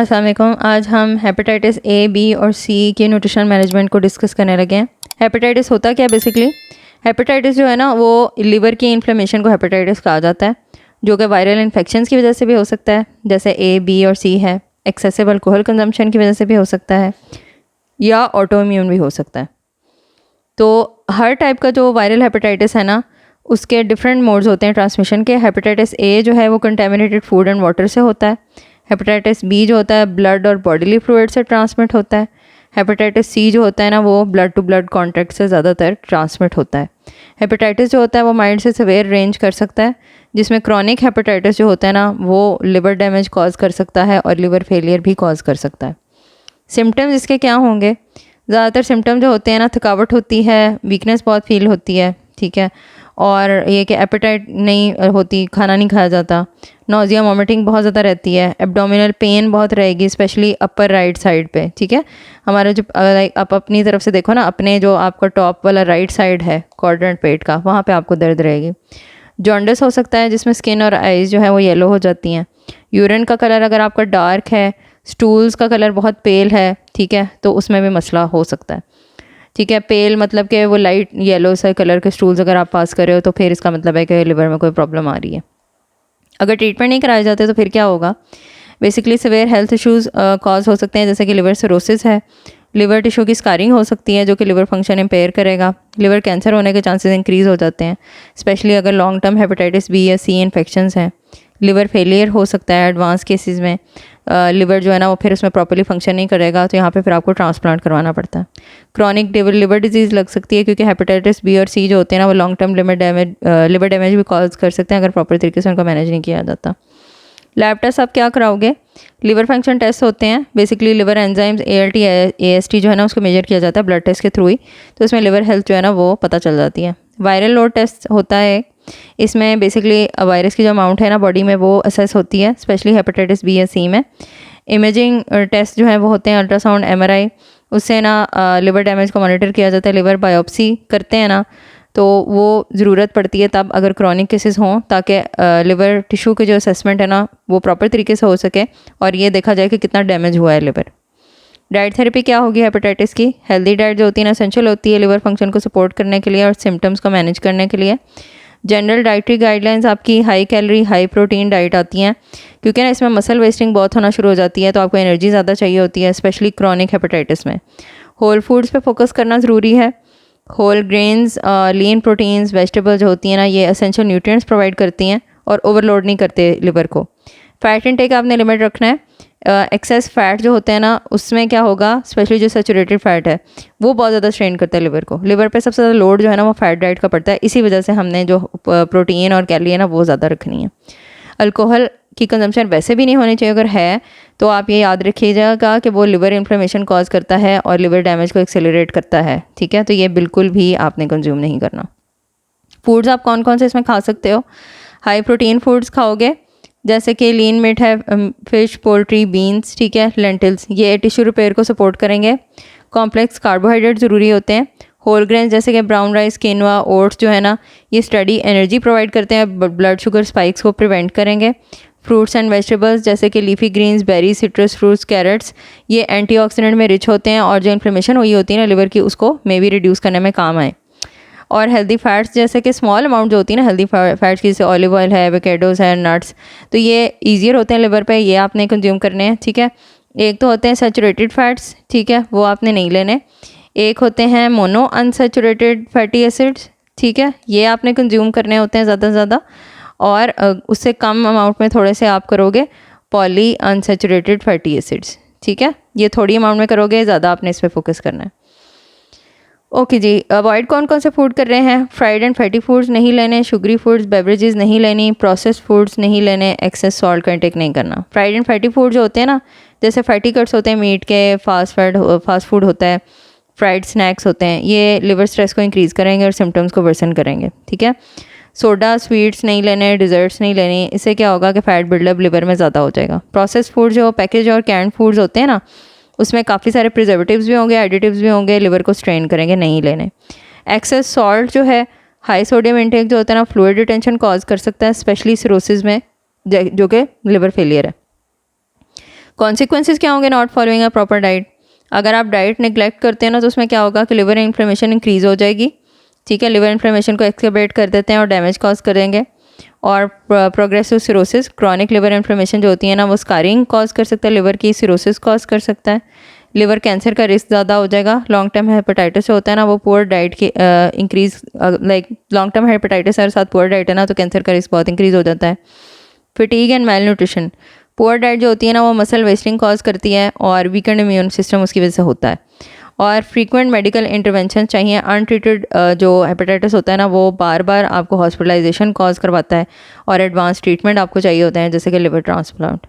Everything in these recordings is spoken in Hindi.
अस्सलाम वालेकुम। आज हम हेपेटाइटिस ए, बी और सी के न्यूट्रिशन मैनेजमेंट को डिस्कस करने लगे हैं। हेपेटाइटिस होता क्या है बेसिकली? हेपेटाइटिस जो है ना वो लीवर की इन्फ्लेमेशन को हेपेटाइटिस कहा जाता है, जो कि वायरल इन्फेक्शंस की वजह से भी हो सकता है, जैसे ए, बी और सी है। एक्सेसिव अल्कोहल कंजम्पशन की वजह से भी हो सकता है, या ऑटो इम्यून भी हो सकता है। तो हर टाइप का जो वायरल हेपेटाइटिस है ना, उसके डिफरेंट मोड्स होते हैं ट्रांसमिशन के। हेपेटाइटिस ए जो है वो कंटेमिनेटेड फूड एंड वाटर से होता है। हेपेटाइटिस बी जो होता है ब्लड और बॉडीली फ्लूइड से ट्रांसमिट होता है। हेपेटाइटिस सी जो होता है ना वो ब्लड टू ब्लड कॉन्टैक्ट से ज़्यादातर ट्रांसमिट होता है। हेपेटाइटिस जो होता है वो माइल्ड से सिवियर रेंज कर सकता है, जिसमें क्रॉनिक हेपेटाइटिस जो होता है ना वो लिवर डैमेज कॉज कर सकता है और लिवर फेलियर भी कॉज कर सकता है। सिम्टम्स इसके क्या होंगे? ज़्यादातर सिम्टम जो होते हैं ना, थकावट होती है, वीकनेस बहुत फील होती है, ठीक है, और ये कि एपेटाइट नहीं होती, खाना नहीं खाया जाता, नोजिया वॉमिटिंग बहुत ज़्यादा रहती है, एब्डोमिनल पेन बहुत रहेगी, स्पेशली अपर राइट साइड पे, ठीक है। हमारा जो लाइक आप अपनी तरफ से देखो ना, अपने जो आपका टॉप वाला राइट साइड है क्वाड्रेंट पेट का, वहाँ पे आपको दर्द रहेगी। जॉन्डिस हो सकता है, जिसमें स्किन और आइज़ जो है वो येलो हो जाती हैं। यूरिन का कलर अगर आपका डार्क है, स्टूल्स का कलर बहुत पेल है, ठीक है, तो उसमें भी मसला हो सकता है, ठीक है। पेल मतलब कि वो लाइट येलो से कलर के स्टूल्स अगर आप पास कर रहे हो तो फिर इसका मतलब है कि लिवर में कोई प्रॉब्लम आ रही है। अगर ट्रीटमेंट नहीं कराए जाते तो फिर क्या होगा? Basically severe health issues cause हो सकते हैं, जैसे कि लिवर सिरोसिस है, लिवर टिश्यू की स्कारिंग हो सकती है जो कि लिवर फंक्शन इम्पेयर करेगा, लिवर कैंसर होने के चांसेस इंक्रीज़ हो जाते हैं, स्पेशली अगर लॉन्ग टर्म हेपेटाइटिस बी या सी इन्फेक्शंस हैं। लिवर फेलियर हो सकता है एडवांस केसेस में, लिवर जो है ना वो फिर उसमें प्रॉपर्ली फंक्शन नहीं करेगा, तो यहाँ पे फिर आपको ट्रांसप्लांट करवाना पड़ता है। क्रॉनिक लिवर डिजीज़ लग सकती है, क्योंकि हेपेटाइटिस बी और सी जो होते हैं ना वो लॉन्ग टर्म लिवर डैमेज भी कॉज कर सकते हैं अगर प्रॉपर तरीके से उनको मैनेज नहीं किया जाता। लैब टेस्ट आप क्या कराओगे? लिवर फंक्शन टेस्ट होते हैं, basically liver enzymes ALT AST जो है ना उसको मेजर किया जाता है ब्लड टेस्ट के थ्रू ही, तो इसमें लिवर हेल्थ जो है ना वो पता चल जाती है। वायरल लोड टेस्ट होता है, इसमें बेसिकली वायरस की जो अमाउंट है ना बॉडी में वो असेस होती है, स्पेशली हेपेटाइटिस बी या सी में। इमेजिंग टेस्ट जो है वो होते हैं अल्ट्रासाउंड, MRI, उससे ना लिवर डैमेज को मॉनिटर किया जाता है। लिवर बायोप्सी करते हैं ना, तो वो ज़रूरत पड़ती है तब अगर क्रॉनिक केसेस हों, ताकि लिवर टिश्यू के जो असेसमेंट है ना वो प्रॉपर तरीके से हो सके और ये देखा जाए कि कितना डैमेज हुआ है लिवर। डाइट थेरेपी क्या होगी हेपेटाइटिस की? हेल्दी डाइट जो होती है ना एसेंशियल होती है लिवर फंक्शन को सपोर्ट करने के लिए और सिम्टम्स को मैनेज करने के लिए। जनरल डाइटरी गाइडलाइंस आपकी high calorie high protein diet आती हैं, क्योंकि ना इसमें मसल वेस्टिंग बहुत होना शुरू हो जाती है, तो आपको एनर्जी ज़्यादा चाहिए होती है, स्पेशली क्रॉनिक हेपेटाइटिस में। होल फूड्स पे फोकस करना ज़रूरी है। होल ग्रेन्स, लीन प्रोटीन्स, वेजिटेबल्स जो होती हैं ना ये एसेंशियल न्यूट्रिएंट्स प्रोवाइड करती हैं और ओवरलोड नहीं करते लिवर को। फ़ैट इनटेक आपने लिमिट रखना है। एक्सेस फ़ैट जो होते हैं ना उसमें क्या होगा, स्पेशली जो सैचुरेटेड फ़ैट है वो बहुत ज़्यादा स्ट्रेन करता है लिवर को। लिवर पे सबसे ज़्यादा लोड जो है ना वो फ़ैट डाइट का पड़ता है, इसी वजह से हमने जो प्रोटीन और कैलोरी है ना वो ज़्यादा रखनी है। अल्कोहल की कंजम्पशन वैसे भी नहीं होनी चाहिए, अगर है तो आप ये याद रखिएगा कि वो लिवर इन्फ्लेमेशन कॉज करता है और लिवर डैमेज को एक्सेलरेट करता है, ठीक है, तो ये बिल्कुल भी आपने कंज्यूम नहीं करना। फूड्स आप कौन कौन से इसमें खा सकते हो? हाई प्रोटीन फूड्स खाओगे, जैसे कि लीन मीट है, फिश, पोल्ट्री, बीन्स, ठीक है, लेंटिल्स, ये टिश्यू रिपेयर को सपोर्ट करेंगे। कॉम्प्लेक्स कार्बोहाइड्रेट ज़रूरी होते हैं। होल ग्रेन जैसे कि ब्राउन राइस, किनवा, ओट्स जो है ना ये स्टडी एनर्जी प्रोवाइड करते हैं, ब्लड शुगर स्पाइक्स को प्रिवेंट करेंगे। फ्रूट्स एंड वेजिटेबल्स जैसे कि leafy greens, berries, citrus fruits, carrots, ये एंटीऑक्सीडेंट में रिच होते हैं और जो इन्फ्लेमेशन हुई होती है ना लिवर की उसको मे भी रिड्यूस करने में काम आए। और हेल्दी फैट्स जैसे कि स्मॉल अमाउंट जो होती है ना हेल्दी फैट्स की, जैसे ऑलिव ऑयल है, एवोकेडोस है, नट्स, तो ये ईजियर होते हैं लिवर पे, ये आपने कंज्यूम करने हैं, ठीक है। एक तो होते हैं सैचुरेटेड फैट्स, ठीक है, वो आपने नहीं लेने। एक होते हैं मोनो अनसैचुरेटेड फैटी एसिड्स, ठीक है, ये आपने कंज्यूम करने होते हैं ज़्यादा से ज़्यादा, और उससे कम अमाउंट में थोड़े से आप करोगे पॉली अनसैचुरेटेड फैटी एसिड्स, ठीक है, ये थोड़ी अमाउंट में करोगे, ज़्यादा आपने इस पर फोकस करना है। ओके जी, अवॉइड कौन कौन से फूड कर रहे हैं? फ्राइड एंड फैटी फूड्स नहीं लेने, शुगरी फूड्स, बेवरेजेस नहीं लेनी, प्रोसेस्ड फूड्स नहीं लेने, एक्सेस सॉल्ट का इंटेक नहीं करना। फ्राइड एंड फैटी फूड जो होते हैं ना, जैसे फैटी कट्स होते हैं मीट के, फास्ट फूड होता है, फ्राइड स्नैक्स होते हैं, ये लिवर स्ट्रेस को इंक्रीज़ करेंगे और सिम्टम्स को वर्सन करेंगे, ठीक है। सोडा, स्वीट्स नहीं लेने, डिज़र्ट्स नहीं लेनी, इससे क्या होगा कि फ़ैट बिल्डअप लिवर में ज़्यादा हो जाएगा। प्रोसेस्ड फूड जो पैकेज और कैंड फूड्स होते हैं ना उसमें काफ़ी सारे प्रिजर्वेटिव्स भी होंगे, एडिटिव्स भी होंगे, लिवर को स्ट्रेन करेंगे, नहीं लेने। एक्सेस सॉल्ट जो है, हाई सोडियम इंटेक जो होता है ना फ्लूइड रिटेंशन कॉज कर सकता है, स्पेशली सिरोसिस में जो कि लिवर फेलियर है। कॉन्सिक्वेंसेस क्या होंगे not following a proper diet? अगर आप डाइट निगलेक्ट करते हैं ना तो उसमें क्या होगा कि लिवर इन्फ्लेमेशन इंक्रीज़ हो जाएगी, ठीक है। लिवर इन्फ्लेमेशन को एक्सकर्बेट कर देते हैं और डैमेज कॉज करेंगे। और progressive cirrhosis, chronic liver inflammation जो होती है ना वो स्कारिंग कॉज कर सकता है, लिवर की सिरोसिस कॉज कर सकता है, लिवर कैंसर का रिस्क ज़्यादा हो जाएगा। लॉन्ग टर्म हेपेटाइटिस जो होता है ना वो पुअर डाइट की increase, like long term hepatitis और साथ पुअर डाइट है ना तो कैंसर का रिस्क बहुत इंक्रीज़ हो जाता है। फिटीग and mail nutrition, poor diet जो होती है ना वो मसल वेस्टिंग कॉज करती है और वीकेंड इम्यून सिस्टम उसकी वजह से होता है। और फ्रीक्वेंट मेडिकल इंटरवेंशन चाहिए। अनट्रीटेड जो हेपेटाइटिस होता है ना वो बार बार आपको हॉस्पिटलाइजेशन कॉज करवाता है और एडवांस ट्रीटमेंट आपको चाहिए होते हैं, जैसे कि लिवर ट्रांसप्लांट।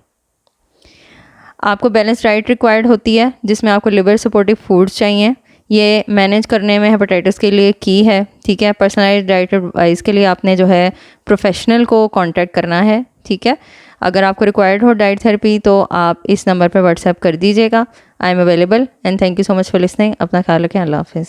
आपको बैलेंस डाइट रिक्वायर्ड होती है जिसमें आपको लिवर सपोर्टिव फूड्स चाहिए। ये मैनेज करने में हेपेटाइटिस के लिए की है, ठीक है। पर्सनलाइज्ड डाइट एडवाइस के लिए आपने जो है प्रोफेशनल को कांटेक्ट करना है, ठीक है। अगर आपको रिक्वायर्ड हो डाइट थेरेपी तो आप इस नंबर पर व्हाट्सएप कर दीजिएगा। I am available and thank you so much for listening. अपना ख्याल रखें। अल्लाह हाफिज़।